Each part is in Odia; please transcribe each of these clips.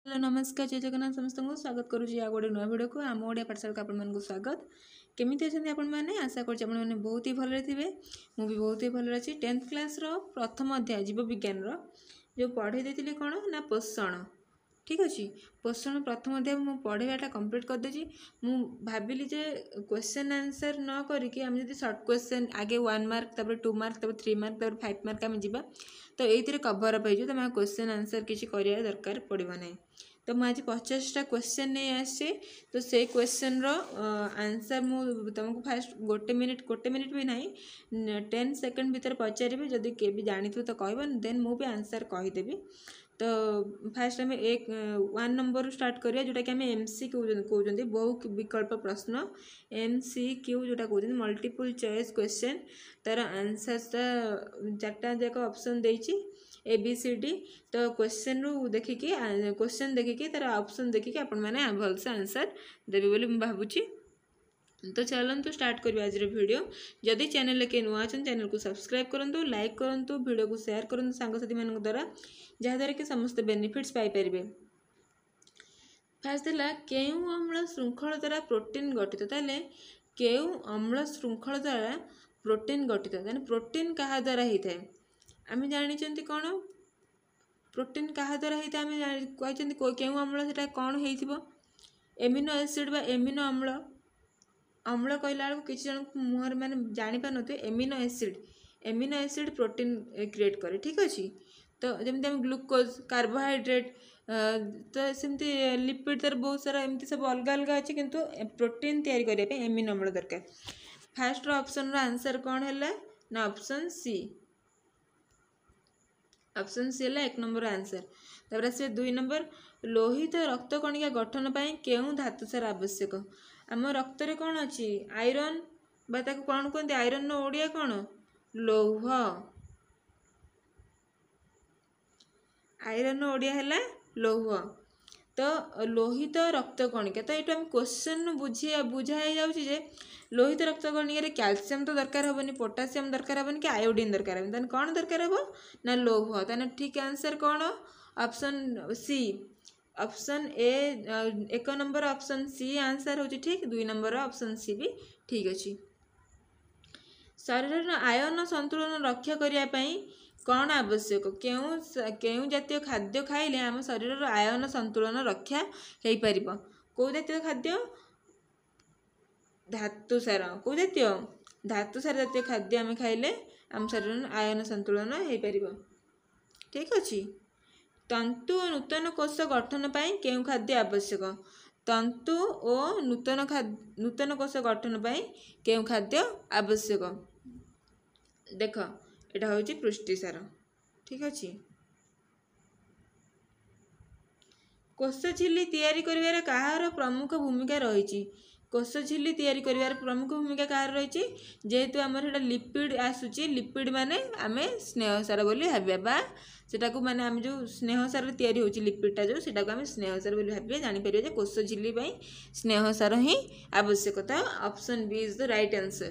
हेलो नमस्कार जय जगन्नाथ समस्त को स्वागत करुँच आ गोटे नुआ भिडियो को आम ओडिया पाठशाला को आपको स्वागत। केमी अच्छे आपण मैंने आशा कर बहुत ही भल थे मुझे बहुत ही भल अच्छी 10th क्लास प्रथम अध्याय जीव विज्ञान जो पढ़े देती कौन ना पोषण। ठीक अच्छे पोषण प्रथम अध्याय मुझे पढ़ाटा कंप्लीट करदे भाविली जे क्वेश्चन आंसर न करिकी आम जब सर्ट क्वेश्चन आगे 1 मार्क तापर 2 मार्क तापर 3 मार्क तापर 5 मार्क आम जा तो ये कवर अप हो तुम क्वेश्चन आंसर किसी कर दरकार पड़ो ना। तो मुझे 50टा क्वेश्चन नहीं आसे तो से क्वेश्चन आंसर मु तुमको फास्ट गोटे मिनिट भी ना 10 सेकंड भीतर पचारे जदि के भी जानी तो कह देन मुझे आंसर कहीदेवी। तो फास्ट आम 1 नंबर स्टार्ट करिया जोटा कि आम MCQ कहते बहु विकल्प प्रश्न MCQ जोटा कहते मल्टीपल चॉइस क्वेश्चन तार आंसर 4टा जाक ऑप्शन देछि ABCD। तो क्वेश्चन रु देखिकी क्वेश्चन देखिकी तार ऑप्शन देखिकी आपण मैंने भलसे आंसर देबे बोली मैं भावुची। तो चलतु स्टार्ट करिया आज वीडियो। जदि चैनल के नुआ अच्छा चैनल को सब्सक्राइब करूँ लाइक करूँ वीडियो को शेयर करूँ सांगसाथी मान द्वारा जहाँद्वारा कि समस्त बेनिफिट्स पाइपर। फास्ट है केउ अम्ल श्रृंखल द्वारा प्रोटीन गठित ताले केउ अम्ल श्रृंखल द्वारा प्रोटीन गठित ताने प्रोटीन क्या द्वारा होता है आम जानी कौन प्रोटीन क्या द्वारा होता है आम कहते केउ अम्ल से कौन हो एमिनो एसिड बा एमिनो अम्ल अम्ल कहला बेलू किसी जन मुहर मैंने जापार नो एमिनो एसिड प्रोटीन क्रिएट करे। ठीक अच्छे तो जमी आम ग्लूकोज कार्बोहाइड्रेट तो सेमती लिपिड तार बहुत सारा एमती सब अलग अलग अच्छे किंतु प्रोटीन तैयारी करने एमिनो अम्ल दरकार। फास्ट ऑप्शन रो आंसर कौन है ना ऑप्शन सी है 1 नंबर आंसर। तापर आसे 2 नंबर लोहित रक्त कणिका गठन पाई केउ धातु सार आवश्यक आम रक्त रे कौन अच्छी आयरन बा ताको कौन कहते आयरन नो ओडिया कौन लौह आयरन ओडिया है लौह। तो लोहित रक्त कणिका तो ये क्वेश्चन बुझाई जाऊँचे लोहित रक्त कणिका कैल्शियम तो दरकार हेनी पोटासियम दरकार हेनी कि आयोडीन दरकार हेनी कौन दरकार हे ना लौह ताने ठीक आंसर कौन option C option A 1 number option C answer होची ठीक 2 नंबर ऑप्शन सी भी ठीक अच्छी। शरीर आयन संतुलन रक्षा करने कौन आवश्यक केउ जातीय खाद्य खाइले आम शरीर आयन संतुलन रक्षा हो पार कौ जातीय खाद्य धातुसार कौ जातीय धातुसार जातीय खाद्य आम खाइले आम शरीर आयन संतुलन हो पार। ठीक अच्छे तंतु और नूतन कोष गठन पाई केउ खाद्य आवश्यक तंतु और नूतन कोष गठन पाई केउ खाद्य आवश्यक देख यहाँ हूँ पुष्टिसार। ठीक अच्छे कोष झिल्ली तैयारी करिवार कहार प्रमुख भूमिका रही कोष झिल्ली तैयारी करिवार प्रमुख भूमिका कहार रही जेहेतु आमर लिपिड आसूची लिपिड माने आमे स्नेहसार बोली भाविया सेटा को माने आम जो स्नेहसार तैयारी होची लिपिडटा जो सेटा को आम स्नेहसार बोली भाविया जानीपर जे कोष झिल्ली स्नेहसार ही आवश्यकता option B is the right answer.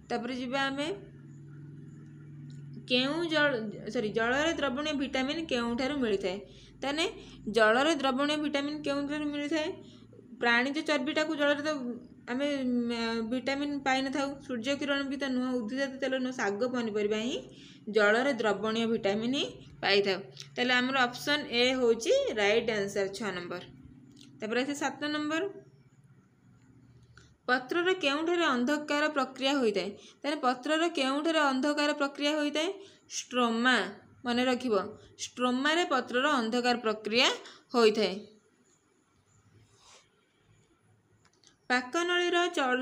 तापर जीवा आमे केउ जल द्रवणीय विटामिन केउठारु मिलता है ताने जल द्रवणीय विटामिन केउठारु मिलता है प्राणीज चर्बीटा को जल तो आम विटामिन पाई न था सूर्य किरण भी तो नुह उद्भिद तेल नुह शाग पनीपरिया ही जल द्रवणीय विटामिन ही पाई था ताले आमर ऑप्शन ए होची राइट आंसर 6 नंबर। तापर आसे 7 नंबर पत्रर केउठारे अंधकार प्रक्रिया होता है ताने पत्रर केउठारे अंधकार प्रक्रिया होता है स्ट्रोमा मन रखिब स्ट्रोमा रे पत्रर अंधकार प्रक्रिया होता है। पाकनलीर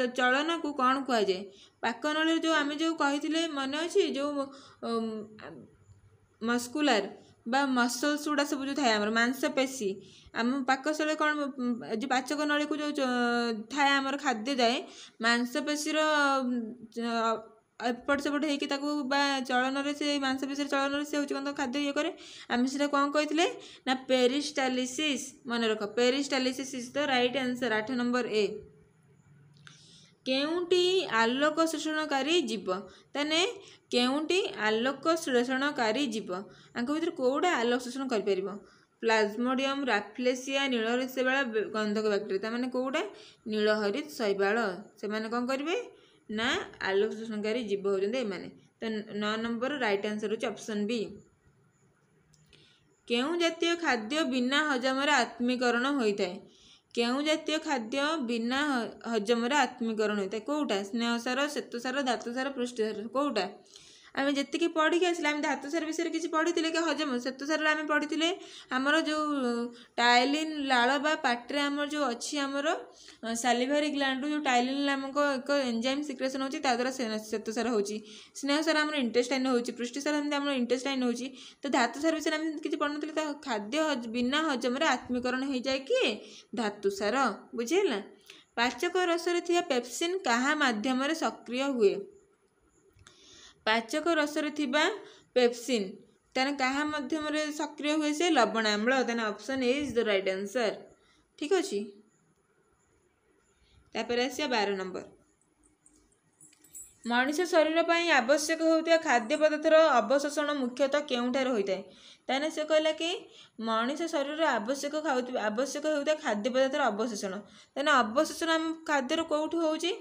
चलन को कौन कह जाए पाकनली जो आम जो कही मन अच्छी जो मस्कुलार बा मसल्स गुड़ा सब जो थाए आम मांसपेशी आम पाकस्थल कौन जो पाचक नली को जो थाए आमर खाद्य जाए मांसपेशी एपट सेपट होता चलन से मांसपेशी चलन से हूँ खाद्य ये कै आम से कौन कही ना पेरिस्टालिसिस मन रख peristalsis is the right answer 8 number ए। केउटी आलोक शोषणकारी जीव ताने केउटी आलोक शोषणकारी जीव आंक भीतर कौटा आलोक शोषण कर ପ୍ଲାଜମୋଡ଼ିୟମ ରାଫଲେସିଆ ନୀଳହରିତ ଶୈବାଳ ଗନ୍ଧକ ବ୍ୟାକ୍ଟେରିଆ ତାମାନେ କୋଉଟା ନୀଳହରିତ ଶୈବାଳ ସେମାନେ କ'ଣ କରିବେ ନା ଆଲୋକ ଶୋଷଣକାରୀ ଜୀବ ହେଉଛନ୍ତି ଏମାନେ। ତ 9 ନମ୍ବର ରାଇଟ୍ ଆନ୍ସର ହେଉଛି ଅପସନ୍ ବି। କେଉଁ ଜାତୀୟ ଖାଦ୍ୟ ବିନା ହଜମରେ ଆତ୍ମୀକରଣ ହୋଇଥାଏ? କେଉଁ ଜାତୀୟ ଖାଦ୍ୟ ବିନା ହଜମରେ ଆତ୍ମୀକରଣ ହୋଇଥାଏ? କୋଉଟା ସ୍ନେହସାର ଶ୍ଵେତସାର ଧାତୁସାର ପୃଷ୍ଟିସାର କୋଉଟା? ଆମେ ଯେତିକି ପଢ଼ିକି ଆସିଲେ ଆମେ ଧାତୁସାର ବିଷୟରେ କିଛି ପଢ଼ିଥିଲେ କି ହଜମ ଶ୍ଵେତସାରରେ ଆମେ ପଢ଼ିଥିଲେ ଆମର ଯେଉଁ ଟାଇଲିନ୍ ଲାଳ ବା ପାଟିରେ ଆମର ଯେଉଁ ଅଛି ଆମର ସାଲିଭାରି ଗ୍ଲାଣ୍ଡରୁ ଯେଉଁ ଟାଇଲିନ୍ ନାମକ ଏକ ଏନଜାଇମ୍ ସିକ୍ରେସନ୍ ହେଉଛି ତା ଦ୍ୱାରା ଶ୍ଵେତସାର ହେଉଛି। ସ୍ନେହସାର ଆମର ଇଣ୍ଟେଷ୍ଟାଇନ୍ ହେଉଛି। ପୃଷ୍ଟିସାର ଏମିତି ଆମର ଇଣ୍ଟେଷ୍ଟାଇନ୍ ହେଉଛି। ତ ଧାତୁସାର ବିଷୟରେ ଆମେ କିଛି ପଢ଼ିନଥିଲେ ତ ଖାଦ୍ୟ ବିନା ହଜମରେ ଆତ୍ମୀକରଣ ହୋଇଯାଏ କିଏ ଧାତୁସାର ବୁଝିହେଲା। ପାଚକ ରସରେ ଥିବା ପେପ୍ସିନ୍ କାହା ମାଧ୍ୟମରେ ସକ୍ରିୟ ହୁଏ? ପାଚକ ରସରେ ଥିବା ପେପ୍ସିନ୍ ତାହେଲେ କାହା ମାଧ୍ୟମରେ ସକ୍ରିୟ ହୁଏ ସେ ଲବଣାମ୍ଳ ତାହେଲେ option A is the right answer ଠିକ୍ ଅଛି। ତାପରେ ଆସିବା 12 ନମ୍ବର ମଣିଷ ଶରୀର ପାଇଁ ଆବଶ୍ୟକ ହେଉଥିବା ଖାଦ୍ୟ ପଦାର୍ଥର ଅବଶୋଷଣ ମୁଖ୍ୟତଃ କେଉଁଠାରେ ହୋଇଥାଏ? ତାହେଲେ ସେ କହିଲା କି ମଣିଷ ଶରୀରରେ ଆବଶ୍ୟକ ହେଉଥିବା ଖାଦ୍ୟ ପଦାର୍ଥର ଅବଶୋଷଣ ତାହେଲେ ଅବଶୋଷଣ ଆମ ଖାଦ୍ୟର କେଉଁଠି ହେଉଛି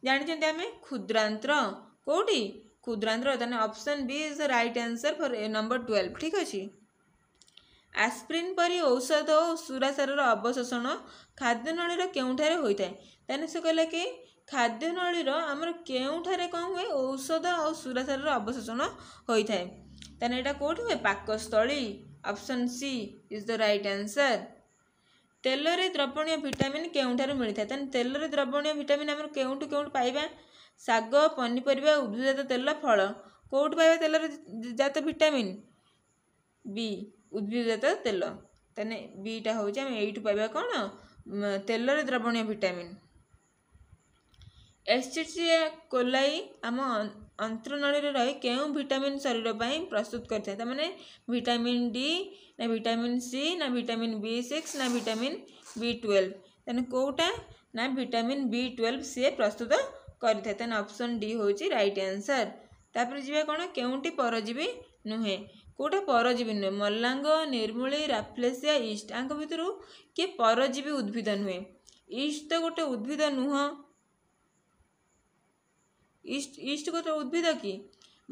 ଜାଣିଛନ୍ତି ଆମେ କ୍ଷୁଦ୍ରାନ୍ତ୍ର କେଉଁଠି କ୍ଷୁଦ୍ରାନ୍ତ୍ର ତାହେଲେ option B is the right answer for number 12 ଠିକ୍ ଅଛି। ଆସ୍ପ୍ରିନ୍ ପରି ଔଷଧ ଓ ସୁରାସାରର ଅବଶୋଷଣ ଖାଦ୍ୟନଳୀର କେଉଁଠାରେ ହୋଇଥାଏ? ତାହେଲେ ସେ କହିଲା କି ଖାଦ୍ୟନଳୀର ଆମର କେଉଁଠାରେ କ'ଣ ହୁଏ ଔଷଧ ଆଉ ସୁରାସାରର ଅବଶୋଷଣ ହୋଇଥାଏ ତାହେଲେ ଏଇଟା କେଉଁଠି ହୁଏ ପାକସ୍ଥଳୀ option C is the right answer. ତେଲରେ ଦ୍ରବଣୀୟ ଭିଟାମିନ୍ କେଉଁଠାରୁ ମିଳିଥାଏ? ତାହେଲେ ତେଲରେ ଦ୍ରବଣୀୟ ଭିଟାମିନ୍ ଆମର କେଉଁଠୁ ପାଇବା ଶାଗ ପନିପରିବା ଉଦ୍ଭିଦଜାତ ତେଲ ଫଳ କେଉଁଠୁ ପାଇବା ତେଲରେ ଜାତ ଭିଟାମିନ୍ ବି ଉଦ୍ଭିଦଜାତ ତେଲ ତାହେଲେ ବିଟା ହେଉଛି ଆମେ ଏଇଠୁ ପାଇବା କ'ଣ ତେଲରେ ଦ୍ରବଣୀୟ ଭିଟାମିନ୍। ଏସ୍ଚେରିଚିଆ କୋଲାଇ ଆମ ଅନ୍ତ୍ରନଳୀରେ ରହି କେଉଁ ଭିଟାମିନ୍ ଶରୀର ପାଇଁ ପ୍ରସ୍ତୁତ କରିଥାଏ? ତାମାନେ ଭିଟାମିନ୍ ଡି ନା ଭିଟାମିନ୍ ସି ନା ଭିଟାମିନ୍ B6 ନା ଭିଟାମିନ୍ B12 ତାହେଲେ କେଉଁଟା ନା ଭିଟାମିନ୍ B12 ସିଏ ପ୍ରସ୍ତୁତ କରିଥାଏ ତାହେଲେ ଅପସନ୍ ଡି ହେଉଛି ରାଇଟ୍ ଆନ୍ସର। ତାପରେ ଯିବା କ'ଣ କେଉଁଟି ପରଜୀବୀ ନୁହେଁ? କେଉଁଟା ପରଜୀବୀ ନୁହେଁ ମଲାଙ୍ଗ ନିର୍ମୂଳୀ ରାଫଲେସିଆ ଇଷ୍ଟ ଆଙ୍କ ଭିତରୁ କିଏ ପରଜୀବୀ ଉଦ୍ଭିଦ ନୁହେଁ? ଇଷ୍ଟ ତ ଗୋଟେ ଉଦ୍ଭିଦ ନୁହଁ ଇଷ୍ଟ ଗୋଟେ ଉଦ୍ଭିଦ କି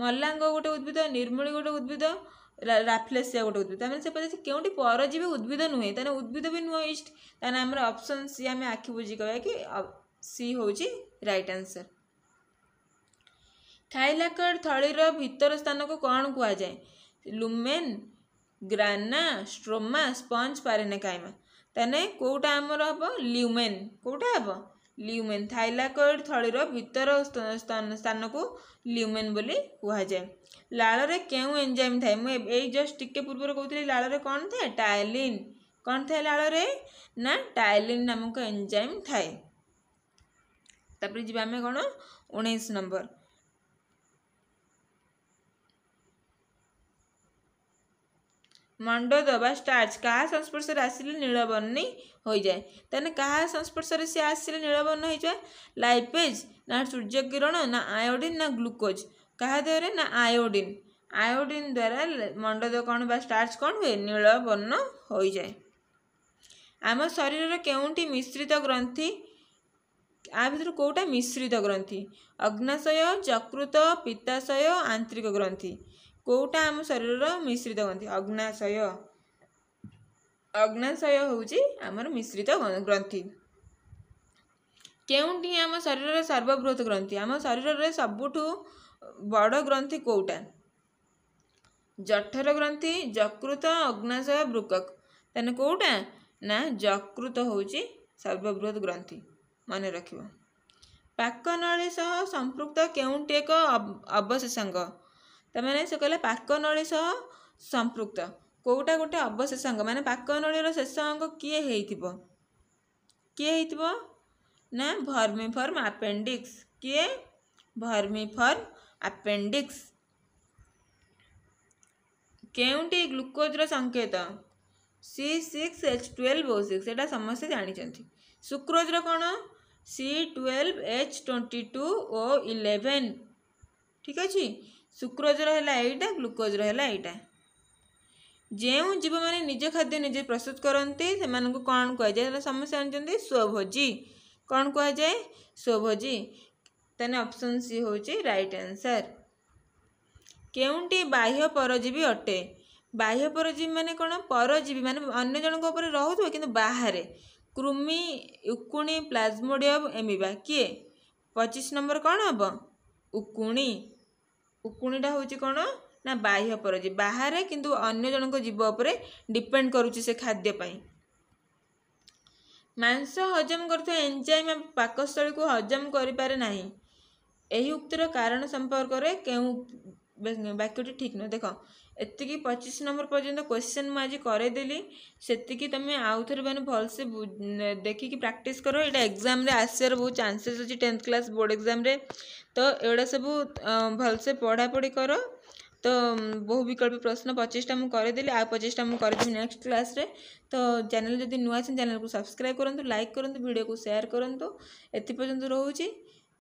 ମଲାଙ୍ଗ ଗୋଟେ ଉଦ୍ଭିଦ ନିର୍ମୂଳୀ ଗୋଟେ ଉଦ୍ଭିଦ ରାଫଲେସିଆ ଗୋଟେ ଉଦ୍ଭିଦ ତାମାନେ ସେ ପଚାରିଛି କେଉଁଠି ପରଜୀବୀ ଉଦ୍ଭିଦ ନୁହେଁ ତାହେଲେ ଉଦ୍ଭିଦ ବି ନୁହଁ ଇଷ୍ଟ ତାହେଲେ ଆମର ଅପସନ୍ ସି ଆମେ ଆଖି ବୁଝି କହିବା କି ସି ହେଉଛି ରାଇଟ୍ ଆନ୍ସର। ଥାଇଲାକଏଡ୍ ଥଳିର ଭିତର ସ୍ଥାନକୁ କ'ଣ କୁହାଯାଏ? ଲୁମେନ୍ ଗ୍ରାନା ଷ୍ଟ୍ରୋମା ସ୍ପଞ୍ଜ ପାରେନେକାଇମା ତାହେଲେ କେଉଁଟା ଆମର ହେବ ଲ୍ୟୁମେନ୍ କେଉଁଟା ହେବ ଲ୍ୟୁମେନ୍ ଥାଇଲାକଏଡ୍ ଥଳିର ଭିତର ସ୍ଥାନକୁ ଲ୍ୟୁମେନ୍ ବୋଲି କୁହାଯାଏ। ଲାଳରେ କେଉଁ ଏନଜାଇମ୍ ଥାଏ? ମୁଁ ଏଇ ଜଷ୍ଟ ଟିକେ ପୂର୍ବରୁ କହୁଥିଲି ଲାଳରେ କ'ଣ ଥାଏ ଟାଇଲିନ୍ କ'ଣ ଥାଏ ଲାଳରେ ନା ଟାଇଲିନ୍ ନାମକ ଏନଜାଇମ୍ ଥାଏ। ତାପରେ ଯିବା ଆମେ କ'ଣ 19 ନମ୍ବର ମଣ୍ଡଦ ବା ଷ୍ଟାର୍ଚ କାହା ସଂସ୍ପର୍ଶରେ ଆସିଲେ ନୀଳବର୍ଣ୍ଣୀ ହୋଇଯାଏ? ତାହେଲେ କାହା ସଂସ୍ପର୍ଶରେ ସେ ଆସିଲେ ନୀଳବର୍ଣ୍ଣ ହୋଇଯାଏ ଲାଇପେଜ୍ ନା ସୂର୍ଯ୍ୟକିରଣ ନା ଆୟୋଡିନ୍ ନା ଗ୍ଲୁକୋଜ୍ କାହା ଦେହରେ ନା ଆୟୋଡିନ୍ ଆୟୋଡିନ୍ ଦ୍ୱାରା ମଣ୍ଡଦ କ'ଣ ବା ଷ୍ଟାର୍ଚ କ'ଣ ହୁଏ ନୀଳବର୍ଣ୍ଣ ହୋଇଯାଏ। ଆମ ଶରୀରର କେଉଁଟି ମିଶ୍ରିତ ଗ୍ରନ୍ଥି ଆ ଭିତରୁ କେଉଁଟା ମିଶ୍ରିତ ଗ୍ରନ୍ଥି ଅଗ୍ନାଶୟ ଯକୃତ ପିତ୍ତାଶୟ ଆନ୍ତ୍ରିକ ଗ୍ରନ୍ଥି କେଉଁଟା ଆମ ଶରୀରର ମିଶ୍ରିତ ଗ୍ରନ୍ଥି ଅଗ୍ନାଶୟ ହେଉଛି ଆମର ମିଶ୍ରିତ ଗ୍ରନ୍ଥି। କେଉଁଟି ଆମ ଶରୀରର ସର୍ବବୃହତ ଗ୍ରନ୍ଥି? ଆମ ଶରୀରରେ ସବୁଠୁ ବଡ଼ ଗ୍ରନ୍ଥି କେଉଁଟା ଜଠର ଗ୍ରନ୍ଥି ଯକୃତ ଅଗ୍ନାଶୟ ବୃକକ୍ ତାହେଲେ କେଉଁଟା ନା ଯକୃତ ହେଉଛି ସର୍ବବୃହତ ଗ୍ରନ୍ଥି ମନେ ରଖିବ। ପାକନଳୀ ସହ ସମ୍ପୃକ୍ତ କେଉଁଟି ଏକ ଅବଶେଷାଙ୍ଗ ତାମାନେ ସେ କହିଲା ପାକନଳୀ ସହ ସମ୍ପୃକ୍ତ କେଉଁଟା ଗୋଟେ ଅବଶେଷାଙ୍ଗ ମାନେ ପାକନଳୀର ଶେଷ ଅଙ୍ଗ କିଏ ହେଇଥିବ ନା ଭର୍ମିଫର୍ମ ଆପେଣ୍ଡିକ୍ସ କିଏ ଭର୍ମିଫର୍ମ ଆପେଣ୍ଡିକ୍ସ। କେଉଁଟି ଗ୍ଲୁକୋଜର ସଂକେତ C6H12O6 ଏଟା ସମସ୍ତେ ଜାଣିଛନ୍ତି। ସୁକ୍ରୋଜର କ'ଣ C12H22O11 ଠିକ୍ ଅଛି ସୁକ୍ରୋଜର ହେଲା ଏଇଟା ଗ୍ଲୁକୋଜର ହେଲା ଏଇଟା। ଯେଉଁ ଜୀବମାନେ ନିଜ ଖାଦ୍ୟ ନିଜେ ପ୍ରସ୍ତୁତ କରନ୍ତି ସେମାନଙ୍କୁ କ'ଣ କୁହାଯାଏ? ସମସ୍ତେ ଜାଣିଛନ୍ତି ସ୍ୱଭୋଜୀ। କ'ଣ କୁହାଯାଏ? ସ୍ୱଭୋଜୀ। ତାହେଲେ ଅପସନ୍ ସି ହେଉଛି ରାଇଟ୍ ଆନ୍ସର୍। କେଉଁଟି ବାହ୍ୟ ପରଜୀବୀ ଅଟେ? ବାହ୍ୟ ପରଜୀବୀ ମାନେ କ'ଣ? ପରଜୀବୀ ମାନେ ଅନ୍ୟ ଜଣଙ୍କ ଉପରେ ରହୁଥିବ କିନ୍ତୁ ବାହାରେ। କୃମି, ଉକୁଣି, ପ୍ଲାଜମୋଡ଼ିୟମ, ଏମିବା। କିଏ? 25 ନମ୍ବର କ'ଣ ହେବ? ଉକୁଣି। ଉକୁଣିଟା ହେଉଛି କ'ଣ ନା ବାହ୍ୟ ପରଜୀବୀ, ବାହାରେ କିନ୍ତୁ ଅନ୍ୟ ଜଣଙ୍କ ଜୀବ ଉପରେ ଡିପେଣ୍ଡ କରୁଛି ସେ ଖାଦ୍ୟ ପାଇଁ। ମାଂସ ହଜମ କରୁଥିବା ଏନଜାଇମ୍ ପାକସ୍ଥଳୀକୁ ହଜମ କରିପାରେ ନାହିଁ। ଏହି ଉକ୍ତିର କାରଣ ସମ୍ପର୍କରେ କେଉଁ ବାକ୍ୟଟି ଠିକ୍ ନୁହେଁ? ଦେଖ ଏତିକି 25 ନମ୍ବର ପର୍ଯ୍ୟନ୍ତ କ୍ୱେଶ୍ଚନ୍ ମୁଁ ଆଜି କରେଇଦେଲି, ସେତିକି ତୁମେ ଆଉଥରେ ମାନେ ଭଲସେ ଦେଖିକି ପ୍ରାକ୍ଟିସ୍ କର। ଏଇଟା ଏକ୍ଜାମ୍ରେ ଆସିବାର ବହୁତ ଚାନ୍ସେସ୍ ଅଛି 10th କ୍ଲାସ୍ ବୋର୍ଡ଼ ଏକ୍ଜାମ୍ରେ। ତ ଏଗୁଡ଼ା ସବୁ ଭଲସେ ପଢ଼ାପଢ଼ି କର। ତ ବହୁ ବିକଳ୍ପ ପ୍ରଶ୍ନ 25ଟା ମୁଁ କରେଇଦେଲି, ଆଉ 25ଟା ମୁଁ କରିଦେବି ନେକ୍ସଟ କ୍ଲାସ୍ରେ। ତ ଚ୍ୟାନେଲ୍ ଯଦି ନୂଆ ଅଛନ୍ତି ଚ୍ୟାନେଲ୍କୁ ସବସ୍କ୍ରାଇବ୍ କରନ୍ତୁ, ଲାଇକ୍ କରନ୍ତୁ, ଭିଡ଼ିଓକୁ ସେୟାର କରନ୍ତୁ। ଏଥି ପର୍ଯ୍ୟନ୍ତ ରହୁଛି।